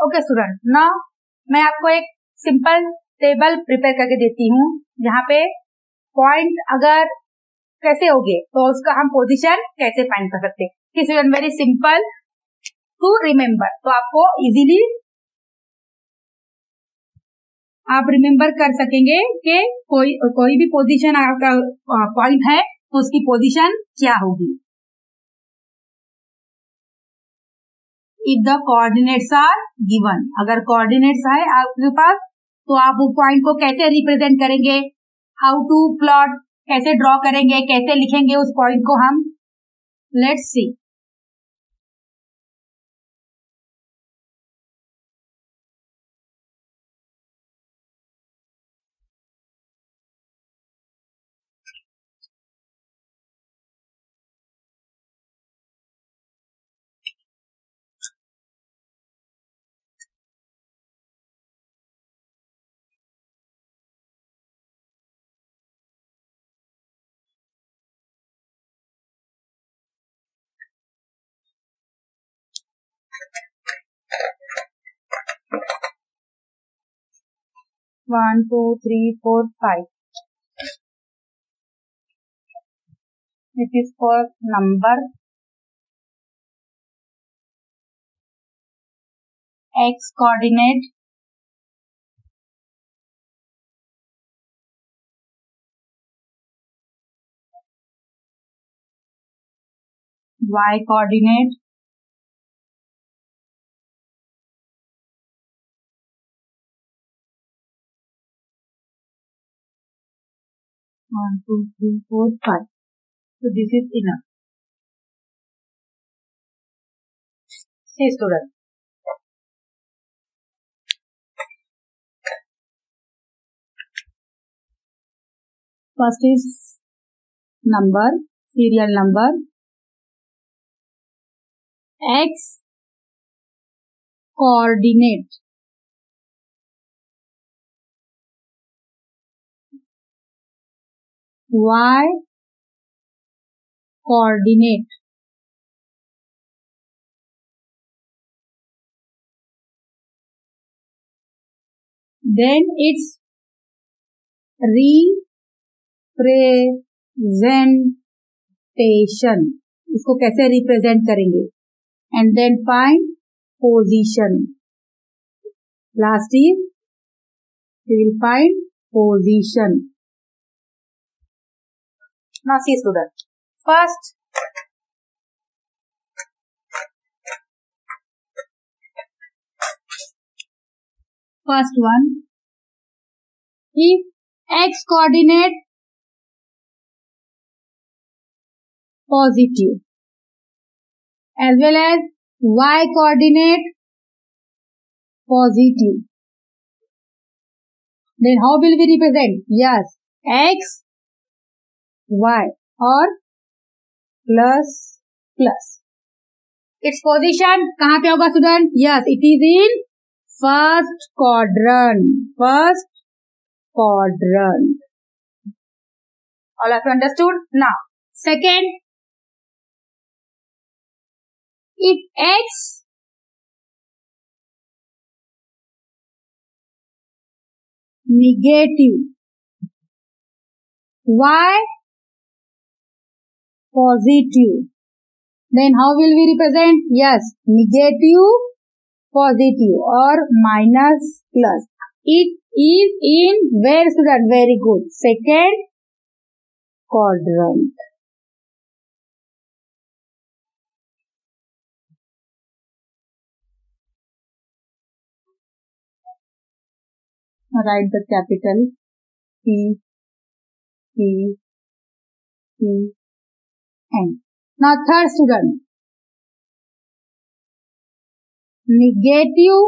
Okay student, now मैं आपको एक सिंपल टेबल प्रिपेयर करके देती हूँ जहाँ पे पॉइंट अगर कैसे होंगे तो उसका हम पोजीशन कैसे फाइंड कर सकते हैं। Student very simple to remember, तो आपको इजीली आप रिमेम्बर कर सकेंगे कि कोई भी पोजीशन आपका पॉइंट है तो उसकी पोजीशन क्या होगी। If the coordinates are given, अगर कोऑर्डिनेट्स है आपके पास तो आप वो पॉइंट को कैसे रिप्रेजेंट करेंगे, हाउ टू प्लॉट, कैसे ड्रॉ करेंगे, कैसे लिखेंगे उस पॉइंट को हम। Let's see. One two three four five, this is for number, x coordinate, y coordinate, one two three four five, so this is enough. See student, first is number, serial number, x coordinate, y coordinate, then its representation, इसको कैसे represent करेंगे, and then find position, last is we will find position. Now see student, first one, if x coordinate positive as well as y coordinate positive, then how will we represent? Yes, x y or plus plus. Its position कहाँ पे होगा student? Yes, it is in first quadrant. First quadrant. All of you understood? Now, second, if x negative, y positive, then how will we represent? Yes, negative positive or minus plus. It is in where student? Very good. Second quadrant. Write the capital P, P, P, N. Now third student, negative,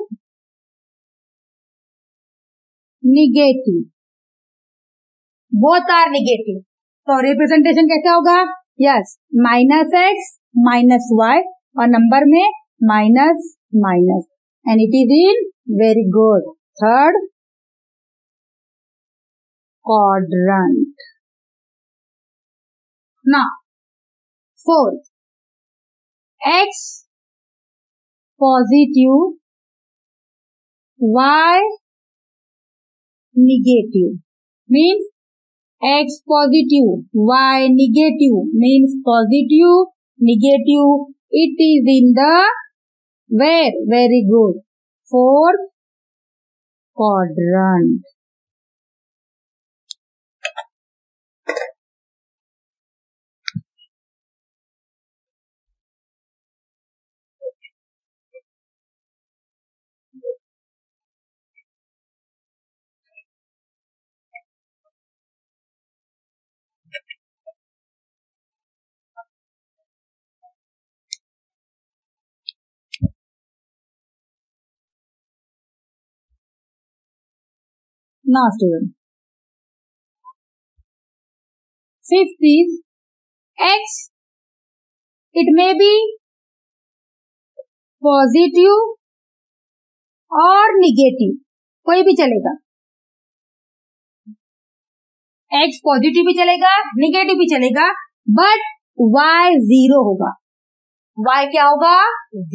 both are negative, तो representation कैसे होगा? Yes, minus x minus y और number में minus minus, and it is in very good third quadrant. Now fourth, x positive y negative means x positive, y negative means positive, negative. It is in the where? Very good. Fourth quadrant. Now student, fifth is x. It may be positive और negative, कोई भी चलेगा. x positive भी चलेगा, negative भी चलेगा, but y zero होगा. y क्या होगा?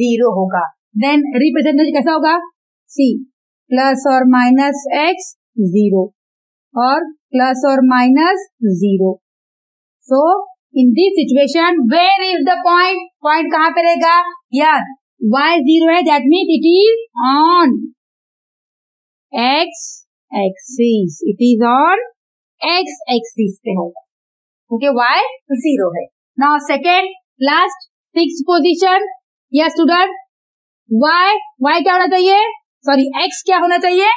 जीरो होगा. देन रिप्रेजेंटेशन कैसा होगा? सी प्लस और माइनस x जीरो और प्लस और minus zero. So in this situation where is the point? Point कहां पे रहेगा? यार y जीरो है, that means it is on x axis. It is on x axis पे होगा, क्योंकि y जीरो है. Now second last sixth position. Yes student, y क्या होना चाहिए? सॉरी, x क्या होना चाहिए?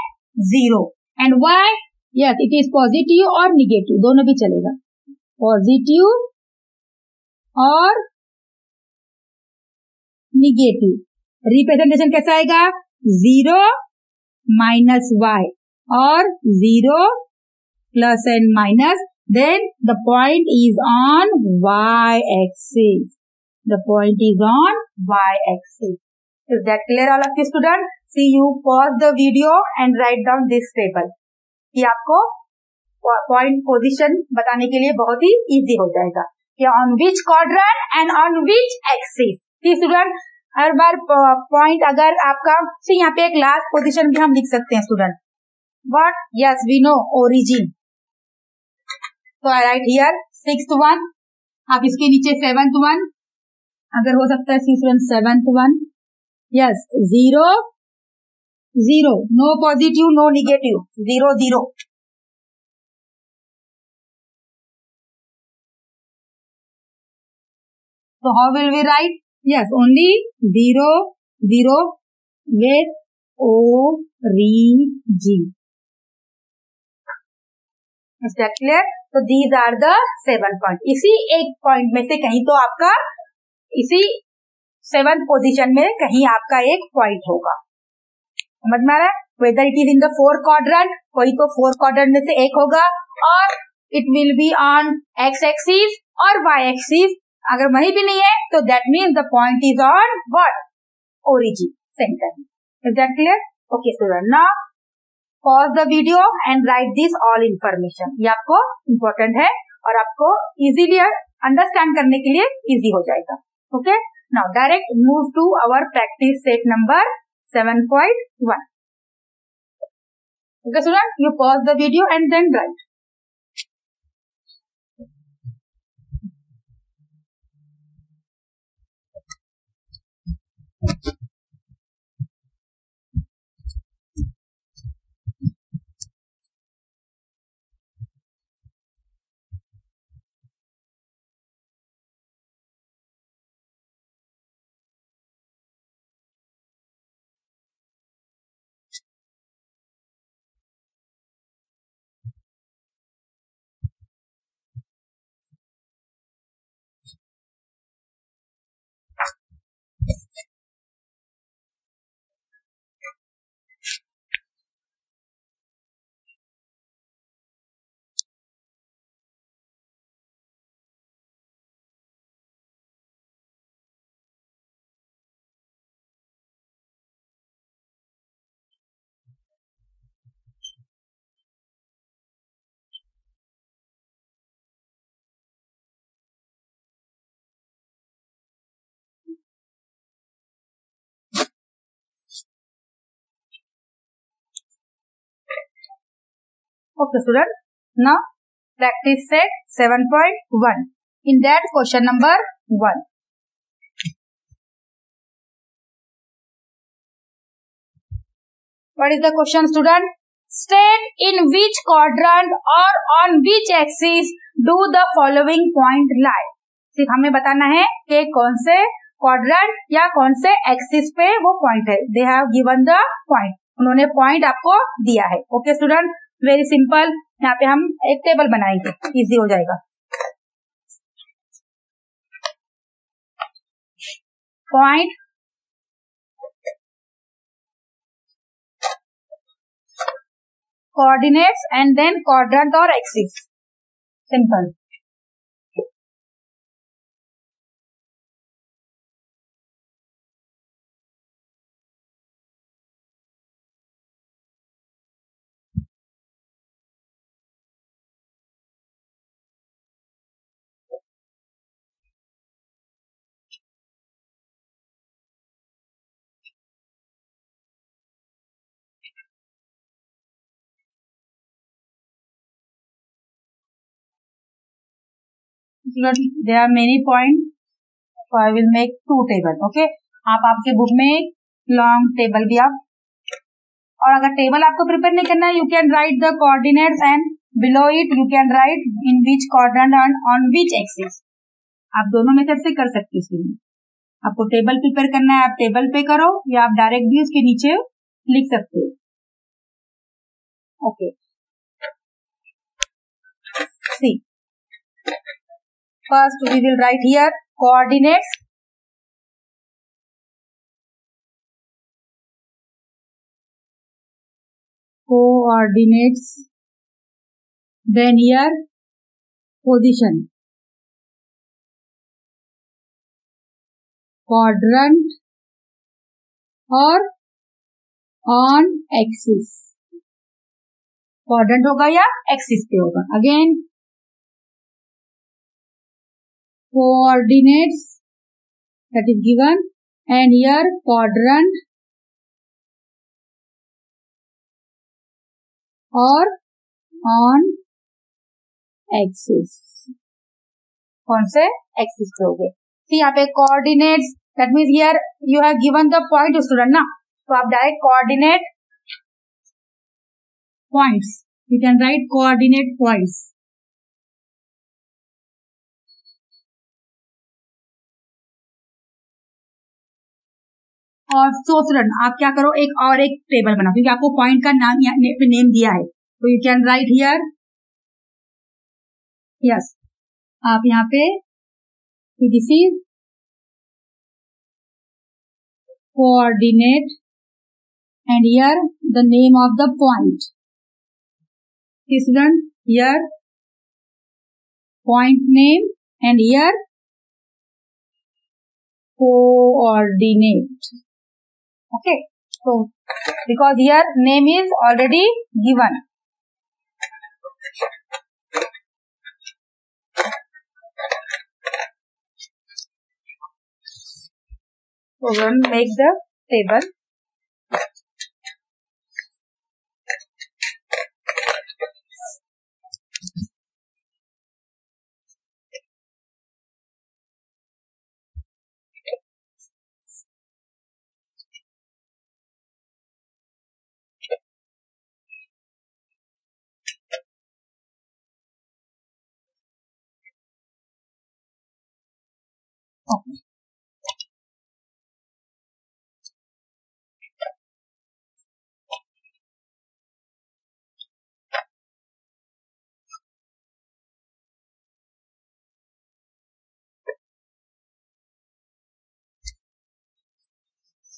Zero. And y, yes it is positive और निगेटिव, दोनों भी चलेगा. पॉजिटिव और निगेटिव. रिप्रेजेंटेशन कैसा आएगा? जीरो माइनस y और zero plus and minus. Then the point is on y axis. The point is on y axis. Is that clear all of you students? See, you pause the video and write down this table. ये आपको point position बताने के लिए बहुत ही easy हो जाएगा कि on which quadrant and on which axis. Student her bar point अगर आपका, यहाँ पे एक लास्ट पोजीशन भी हम लिख सकते हैं student. What? Yes we know origin. तो I write here sixth one. आप इसके नीचे सेवंथ वन, अगर हो सकता है student seventh one. Yes zero zero, no positive no negative, zero zero. So how will we write? Yes, only zero zero with origin. Is that clear? So these are the 7 points. इसी एक point में से कहीं तो आपका, इसी 7th position में कहीं आपका एक पॉइंट होगा. समझ में आ रहा है? Whether it is in the 4 quadrant, कोई तो 4 क्वाड्रेंट में से एक होगा, और it will be on x axis और y एक्सिस. अगर वहीं भी नहीं है तो that means the point is on what? Origin, centre. Is that clear? Okay student, now pause the video and right this all information. ये आपको important है और आपको इजीली अंडरस्टैंड करने के लिए इजी हो जाएगा. Okay, now direct move to our practice set number 7.1. Okay student, you pause the video and then write. Okay student, now practice set 7.1. In that question number 1. What is the question student? State in which quadrant or on which axis do the following point lie. सिर्फ हमें बताना है कि कौन से quadrant या कौन से एक्सिस पे वो पॉइंट है. They have given the point. उन्होंने पॉइंट आपको दिया है. Okay student, very simple. यहाँ पे हम एक टेबल बनाएंगे, इजी हो जाएगा. Point, coordinates and then quadrant और axis. Simple. There are many points, so I will make 2 table. Okay, आप आपके बुक में लॉन्ग टेबल भी आप, और अगर टेबल आपको प्रिपेयर नहीं करना है, you can write the coordinates and below it you can write in which quadrant and on which axis. आप दोनों में से कर सकते हैं. आपको टेबल प्रिपेयर करना है, आप टेबल पे करो, या आप डायरेक्ट भी उसके नीचे लिख सकते हो. Okay, see first we will write here coordinates, then here position, quadrant और on axis. quadrant होगा या axis पे होगा. again coordinates that is given, and here quadrant or on axis. कौन से एक्सिस पे हो गए. यहाँ पे coordinates, that means here you have given the point student ना, तो आप direct coordinate points, you can write coordinate points. और सो स्टूडेंट आप क्या करो, एक टेबल बनाओ, क्योंकि आपको पॉइंट का नाम पे नेम दिया है, तो you can write here. Yes, आप यहाँ पे this is coordinate and here the name of the point. Student here point name and here coordinate. Okay, so because here name is already given, so we'll make the table. Okay.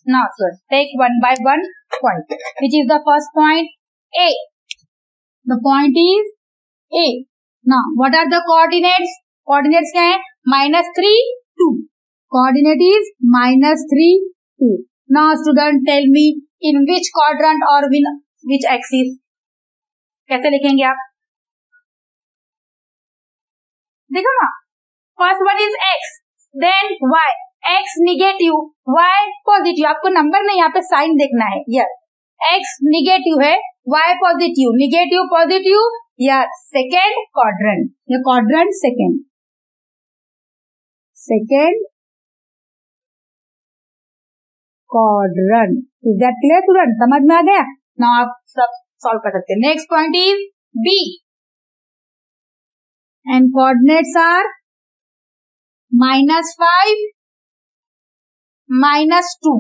Now sir, take one by one point. Which is the first point? A. The point is A. Now what are the coordinates? Coordinates क्या है? -3, 2. Coordinate is -3, 2. Now student tell me in which quadrant or which axis? कैसे लिखेंगे आप? देखो ना, first one is x, then y. x negative, y positive. आपको number नहीं, यहाँ पे साइन देखना है. यार x निगेटिव है, y पॉजिटिव. निगेटिव पॉजिटिव या सेकेंड क्वाड्रेंट, या quadrant second quadrant. Is that clear student? समझ में आ गया? नाउ आप सब सॉल्व कर सकते हैं। Next point is B, and coordinates are -5, -2।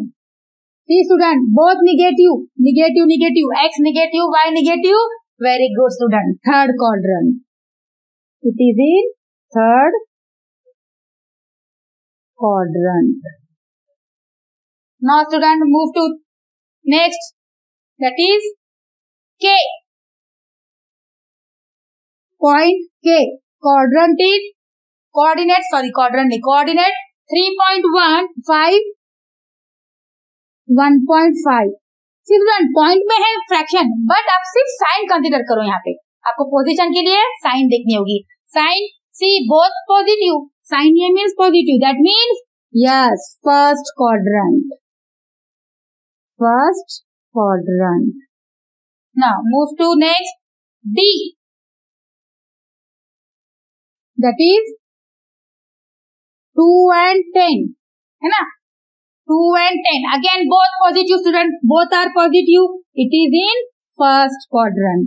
See student, both negative, x negative, y negative. Very good student. Third quadrant. It is in third quadrant. Now student, move to next. That is K. Point K. Quadrant is coordinate 3.15, 1.5। Student point में है fraction, but आप सिर्फ sign consider करो। यहाँ पे आपको position के लिए साइन देखनी होगी। Sign see both positive, sign ये means positive, that means yes first quadrant. Now move to next D, that is 2 and 10, है ना? 2 and 10 again both positive student, both are positive. It is in first quadrant.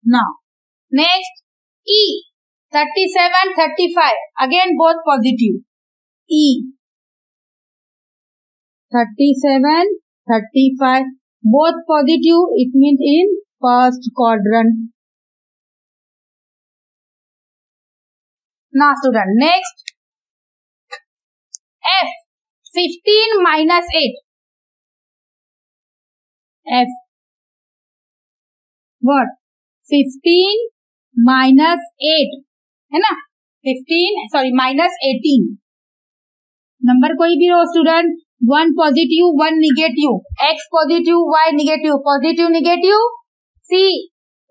Now next E, 37, 35 again both positive. E 37, 35 both positive, it means in first quadrant. Now student, next F, 15 minus 8. F what? 15 minus 8 है ना? 15 sorry minus 18। Number कोई भी हो student, 1 positive 1 negative, x positive y negative, positive negative. C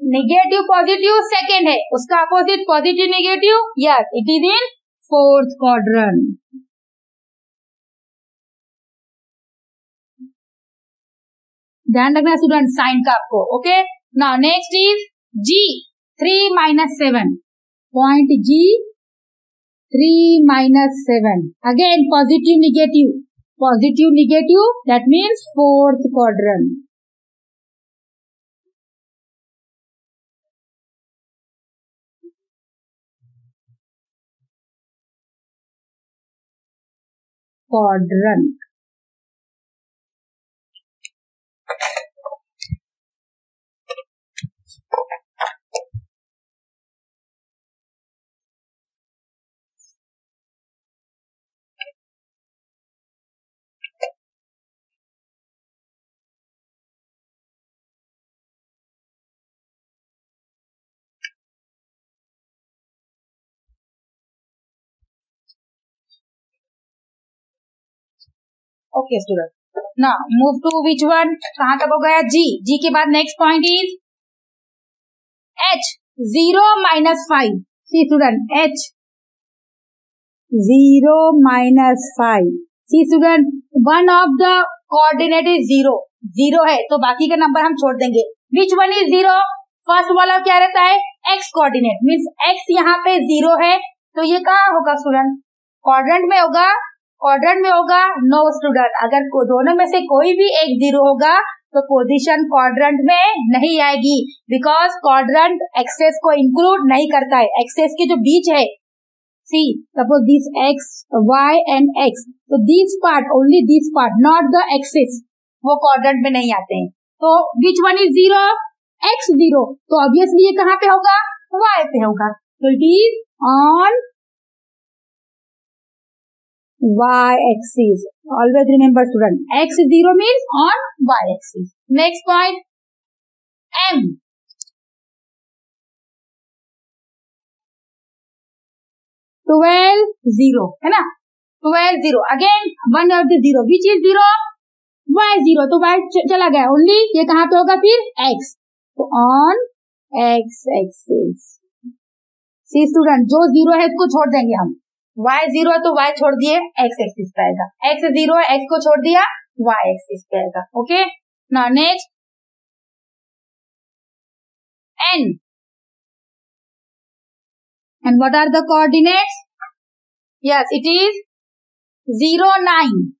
negative positive second है, उसका opposite positive negative. Yes it is in fourth quadrant. ध्यान रखना student sign का आपको। Okay now next is G, 3 - 7 point G, 3 - 7 again positive negative, that means fourth quadrant. Okay student now move to which one, कहां तक हो गया? जी, जी के बाद next point is H, 0 - 5। See student H 0 - 5। See student one of the coordinate is 0 है तो बाकी का नंबर हम छोड़ देंगे। Which one is 0? फर्स्ट वाला क्या रहता है? x कोऑर्डिनेट, मीन्स x यहाँ पे 0 है तो ये कहाँ होगा स्टूडेंट? क्वाड्रेंट में होगा? नो स्टूडेंट, अगर दोनों में से कोई भी एक 0 होगा तो पोजीशन क्वाड्रेंट में नहीं आएगी, बिकॉज क्वाड्रेंट एक्सेस को इंक्लूड नहीं करता है। एक्सेस के जो बीच है, see suppose this x, y and x, तो this part, only this part, not the axes, वो क्वाड्रेंट में नहीं आते हैं। तो विच वन इज 0? x 0, तो ऑब्वियसली ये कहाँ पे होगा? y पे होगा, तो it is on y axis. Always remember student, x 0 means on y axis. Next point M, 12 0 है ना? 12 0 again one of the 0, which is 0? y 0, तो y चला गया, ओनली ये कहाँ पे होगा फिर? x, तो on x axis। See student जो 0 है इसको छोड़ देंगे हम, y 0 तो y छोड़ दिए, x एक्सिस पे आएगा, x 0 x को छोड़ दिया, y एक्सिस पे आएगा। Okay Now next, N. And what are the coordinates? Yes, it is 0, 9.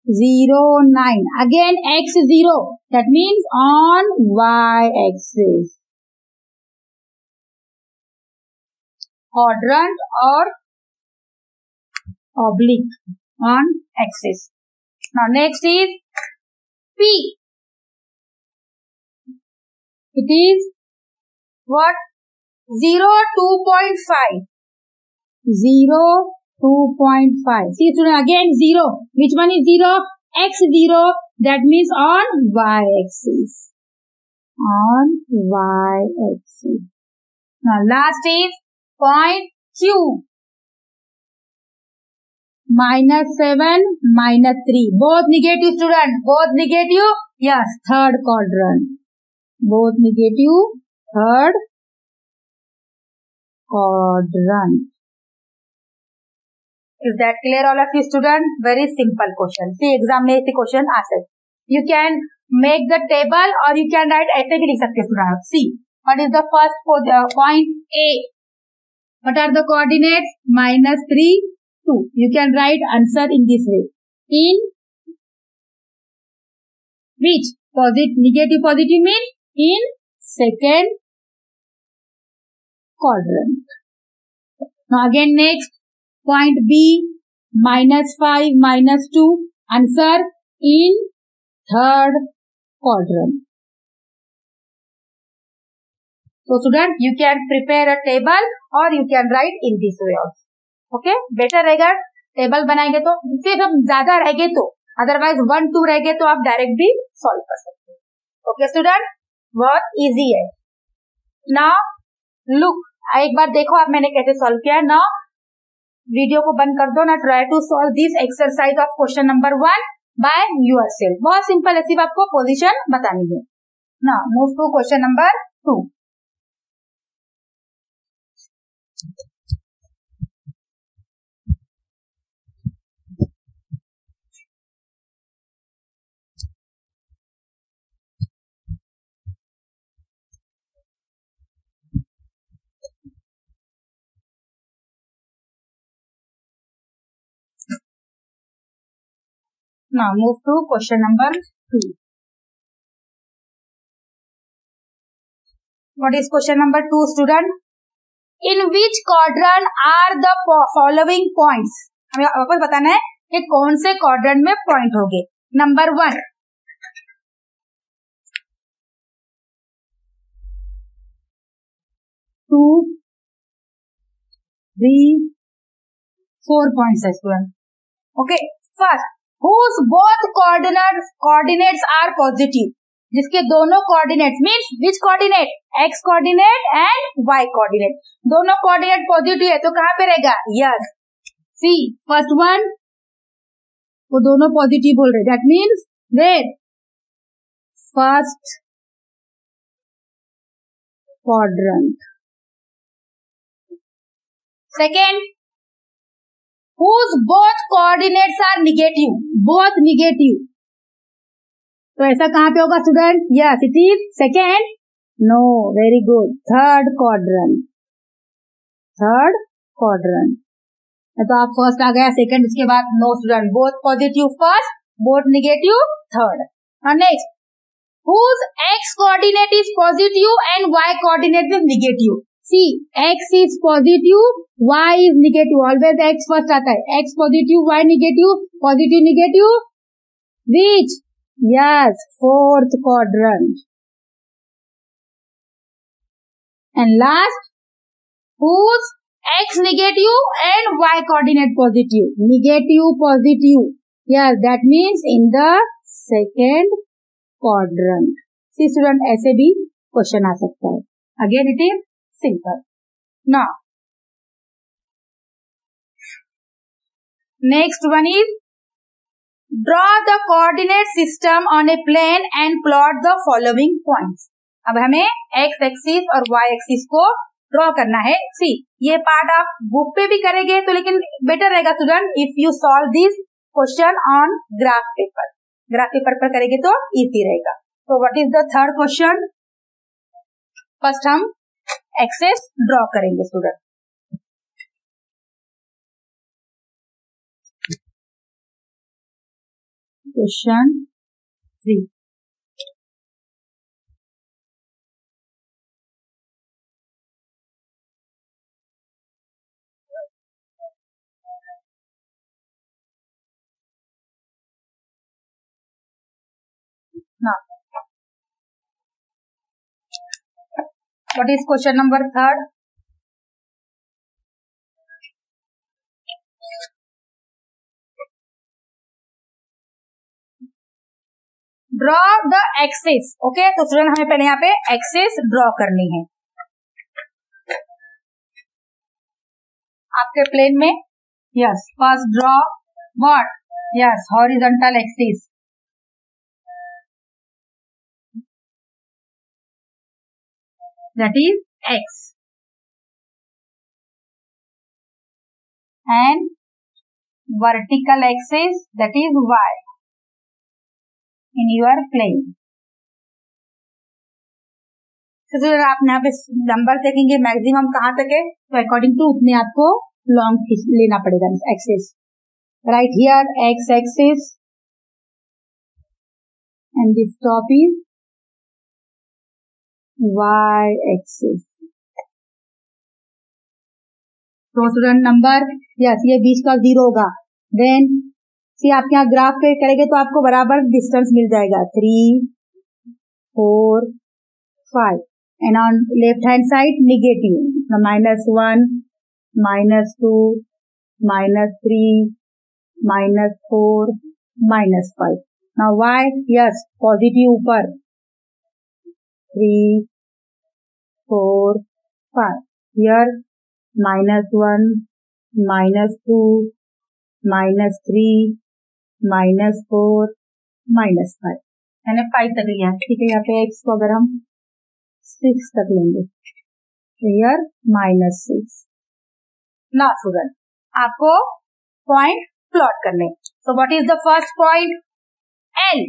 0, 9. Again x 0. That means on y axis. Quadrant or oblique on axis. Now next is P. It is what? 0, 2.5. 0, 2.5. See student, again 0. Which one is 0? X 0. That means on y axis. On y axis. Now last is point Q. -7, -3. Both negative student. Both negative. Yes, third quadrant. Both negative. Third quadrant. Is that clear all of you student? Very simple question. See exam में ऐसे question आ सकते. You can make the table or you can write ऐसे भी लिख सकते student. See what is the first point A. What are the coordinates? -3, 2. You can write answer in this way. In which negative means in second quadrant. Now again next. Point B, -5, -2. Answer in third quadrant. So student, you can prepare a table or you can write in this way also. Okay? Better रहेगा table बनाएंगे तो. फिर हम ज्यादा रहेंगे तो, otherwise 1, 2 रहेंगे तो आप डायरेक्ट भी सॉल्व कर सकते हैं. ओके स्टूडेंट, बहुत इजी है. नाउ लुक, एक बार देखो आप मैंने कैसे सॉल्व किया है. नाउ वीडियो को बंद कर दो ना. Try to solve this exercise of question number 1 by yourself. बहुत सिंपल है, सिर्फ आपको पोजीशन बतानी है. ना move to question number 2. Now move to question number 2. What is question number 2 student? In which quadrant are the following points? हमें वापस बताना है कि कौन से quadrant में point होंगे. Number 1. 2, 3, 4 points है student. Okay. First, whose both coordinates are positive. जिसके दोनों coordinates means which coordinate? X coordinate and Y coordinate. दोनों coordinate positive है तो कहाँ पे रहेगा? Yes. See, first one, वो दोनों positive बोल रहे. That means where? First quadrant. Second, whose both coordinates are negative. Both negative. तो ऐसा कहाँ पे होगा student? Yes, it is second. No, very good. Third quadrant. Third quadrant. तो आप फर्स्ट आ गया, सेकेंड उसके बाद no student. Both positive first, both negative third. और next, whose x coordinate is positive and y coordinate is negative. See, x is positive, y is negative. Always x first आता है. x positive, y negative, positive negative. Which? Yes, fourth quadrant. And last, whose x negative and y coordinate positive. Negative, positive. Yes, that means in the second quadrant. See student, ऐसे भी question आ सकता है. Again, it is simple. Now, next one is draw the coordinate system on a plane and plot the following points. अब हमें x axis और y axis को draw करना है. सी, ये पार्ट आप बुक पे भी करेंगे तो लेकिन बेटर रहेगा student if you solve this question on graph paper. Graph paper पर करेंगे तो इजी रहेगा। तो what is the third question? First हम एक्सेस ड्रॉ करेंगे student. Question 3। Now, what is question number 3? Draw the axis. Okay, तो student हमें पहले यहाँ पे एक्सिस ड्रॉ करनी है आपके प्लेन में। Yes, first draw what? Yes, horizontal axis. That is x and vertical axis that is y in your plane। तो आप यहाँ पे नंबर देखेंगे मैक्सिमम कहाँ तक है, तो अकॉर्डिंग टू उतने आपको लॉन्ग लेना पड़ेगा axis. Right here x axis and this top is y axis। तो स्टूडेंट नंबर यस ये बीच का 0 होगा। देन सी आप यहाँ ग्राफ पे करेंगे तो आपको बराबर डिस्टेंस मिल जाएगा 3, 4, 5 and on left hand side negative -1, -2, -3, -4, -5। Now y yes positive ऊपर 3, 4, 5 here -1, -2, -3, -4, -5 मैंने 5 तक लिया। ठीक है, यहाँ पे x को अगर हम 6 तक लेंगे here -6। ना स्टूडेंट आपको पॉइंट प्लॉट करने। तो what is the first point? L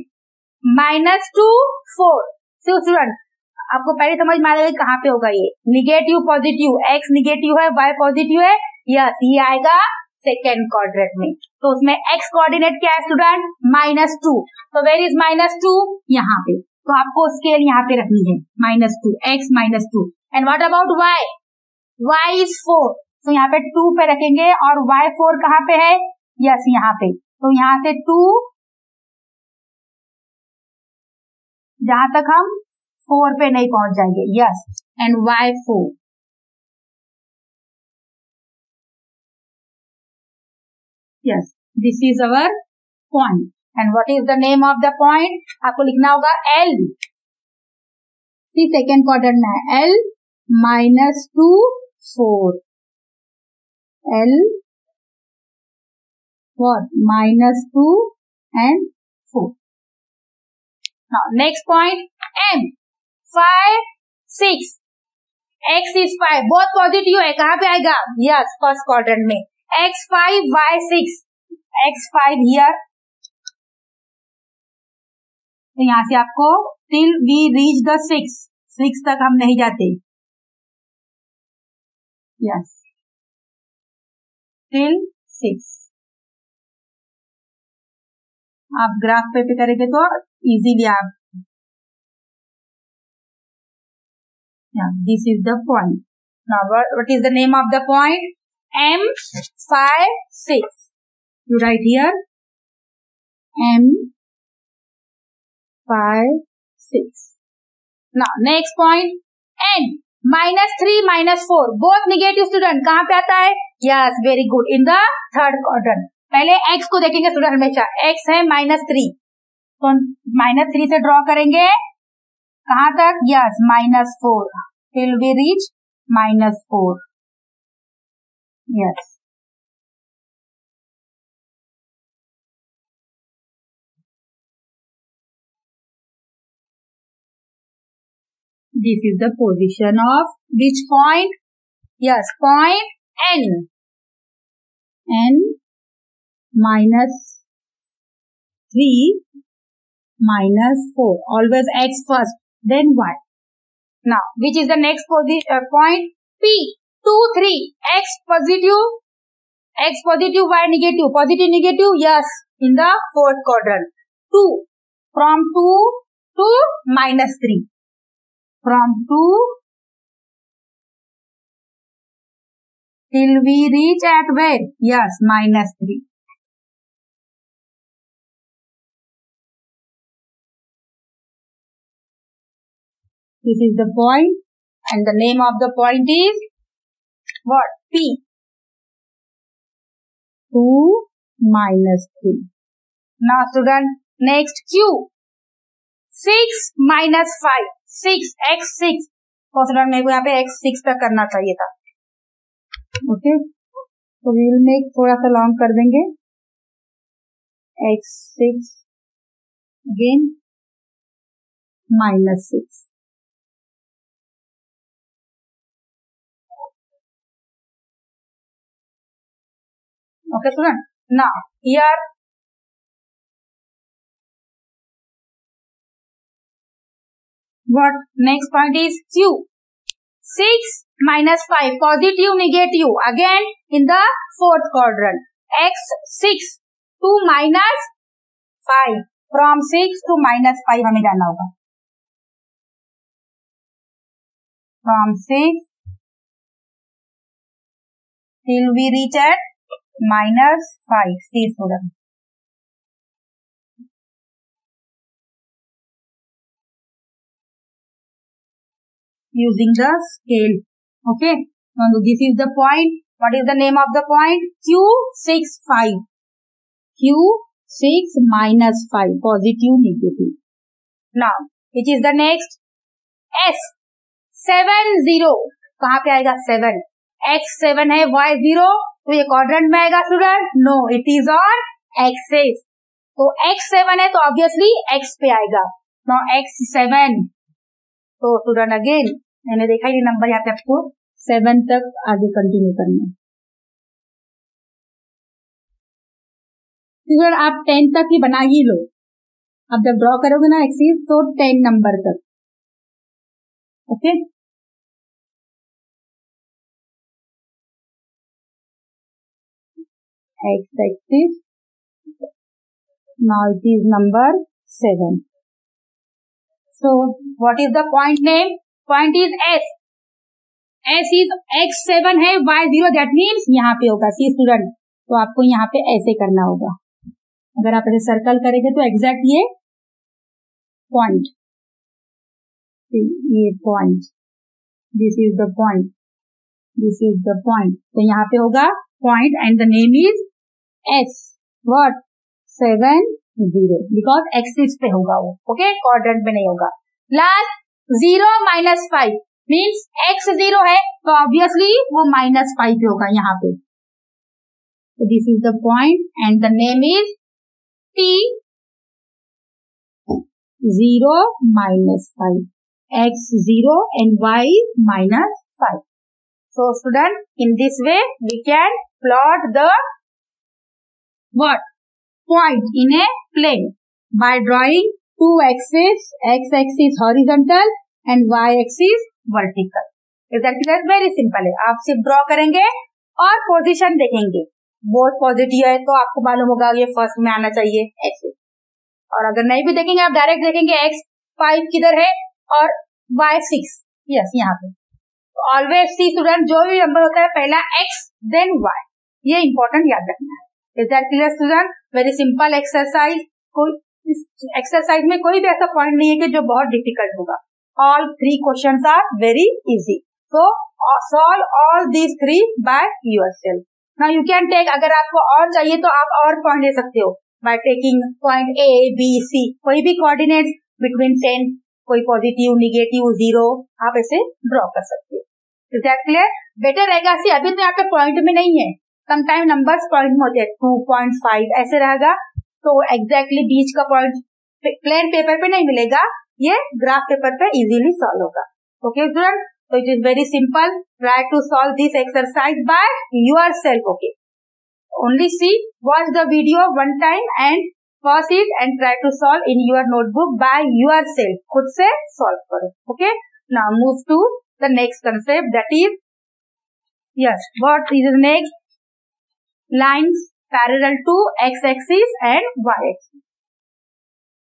-2, 4। Student आपको पहले समझ में आएगा कहाँ पे होगा ये निगेटिव पॉजिटिव, x निगेटिव है y पॉजिटिव है। यस ये आएगा सेकेंड क्वाड्रेंट में। तो उसमें x कोऑर्डिनेट क्या है स्टूडेंट? -2। तो वेयर इज -2? यहाँ पे। तो आपको स्केल यहाँ पे रखनी है -2 x -2 and what about y? y is 4। तो यहाँ पे 2 पे रखेंगे और y4 कहाँ पे है? यस यहाँ पे। तो यहाँ से 2 जहां तक हम 4 पे नहीं पहुंच जाएंगे। Yes and y4 yes this is our point and what is the name of the point? आपको लिखना होगा L। सी सेकेंड क्वाड्रेंट में है L -2, 4 L what -2 and 4। Now next point M 5, 6 x is 5 बहुत पॉजिटिव है। कहाँ पे आएगा? यस फर्स्ट क्वाड्रेंट में x5 y6 x5 हियर। तो यहाँ से आपको till we reach the 6 तक हम नहीं जाते। यस till 6 आप ग्राफ पे करेंगे तो इजीली आप this is the point। now what is the name of the point? M 5, 6 you write here M 5, 6। now next point N -3, -4 both negative student कहाँ पे आता है? Yes very good in the third quadrant. पहले x को देखेंगे student हमेशा x है -3 तो -3 से ड्रॉ करेंगे कहाँ तक? Yes -4 till we reach -4। Yes this is the position of which point? Yes point N -3 minus 4. Always x first, then y. Now, which is the next point? P. 2, 3. X positive, y negative. Positive, negative, yes, in the fourth quadrant. 2. From 2 to minus 3. From 2 till we reach at where? Yes, minus 3. This is the point, and the name of the point is what? P. 2 minus 3. Now student, next Q. 6 minus 5. 6, x 6. तो student मेरे को यहाँ पे x 6 तक करना चाहिए था. Okay, तो वी विल मेक थोड़ा सा लॉन्ग कर देंगे. x 6 again minus 6. Okay, student. Now, here what next point is Q. 6 minus 5, positive, negative, again in the fourth quadrant. X 6 to minus 5. From 6 to minus 5 हमें जाना होगा. From 6 till we reach at minus 5. See student. Using the scale. Okay. Now this is the point. What is the name of the point? Q 6 5. Q 6 minus 5. Positive, negative. Now, which is the next? S 7 0. कहाँ पे आएगा 7? X 7 है, Y 0. तो ये quadrant में आएगा student? No, it is on axis. तो x 7 है तो ऑब्वियसली x पे आएगा. No x 7. तो स्टूडेंट अगेन मैंने देखा ये नंबर यहाँ पे आपको 7 तक आगे कंटिन्यू करना है. स्टूडेंट आप 10 तक ही बना ही लो. अब जब ड्रॉ करोगे ना एक्सिस तो 10 नंबर तक. Okay, x-axis. Now it is number 7. So what is the point name? Point is S. S is x7 है, y0. That means यहाँ पे होगा. सी स्टूडेंट, तो आपको यहाँ पे ऐसे करना होगा. अगर आप ऐसे सर्कल करेंगे तो एग्जैक्ट ये पॉइंट, ये point, this is the point, this is the point. तो यहाँ पे होगा point and the name is S. What? 7 0. Because axis पे होगा वो. ओके, क्वाड्रेंट में नहीं होगा. लास्ट 0 minus 5 मीन्स x 0 है तो ऑब्वियसली वो minus 5 पे होगा यहाँ पे. So this is the point and the name is T 0 minus 5. X 0 and y is minus 5. So student, in this way we can plot the what? Point in a plane by drawing two axes, x-axis horizontal and y-axis vertical. Is that clear? Very simple है. आप सिर्फ draw करेंगे और position देखेंगे. Both positive है तो आपको मालूम होगा ये फर्स्ट में आना चाहिए एक्सिस. और अगर नहीं भी देखेंगे आप डायरेक्ट देखेंगे x 5 किधर है और y 6. यस, यहाँ पे. ऑलवेज सी स्टूडेंट, जो भी नंबर होता है पहला x देन y. ये इंपॉर्टेंट याद रखना है. Is that clear student? Very simple exercise. इस एक्सरसाइज में कोई भी ऐसा पॉइंट नहीं है कि जो बहुत डिफिकल्ट होगा. All 3 questions are very easy. So solve all these 3 by yourself. Now you can take, अगर आपको और चाहिए तो आप और पॉइंट ले सकते हो by taking point A, B, C. कोई भी कोऑर्डिनेट्स बिटवीन 10, कोई पॉजिटिव, निगेटिव, 0 आप ऐसे ड्रॉ कर सकते हो. Is that clear? बेटर रहेगा. सी अभी तो यहाँ पे पॉइंट में नहीं है, समटाइम नंबर्स पॉइंट में होते हैं. 2.5 ऐसे रहेगा तो एग्जैक्टली बीच का पॉइंट प्लेन पेपर पे नहीं मिलेगा, ये ग्राफ पेपर पे इजीली सॉल्व होगा. Okay student, so it is very simple. Try to solve this exercise by yourself. Okay, only see, watch the video one time and pause it and try to solve in your notebook by yourself. खुद से solve करो. Okay. Now move to the next concept, that is, yes, what is the next? Lines parallel to x-axis and y-axis.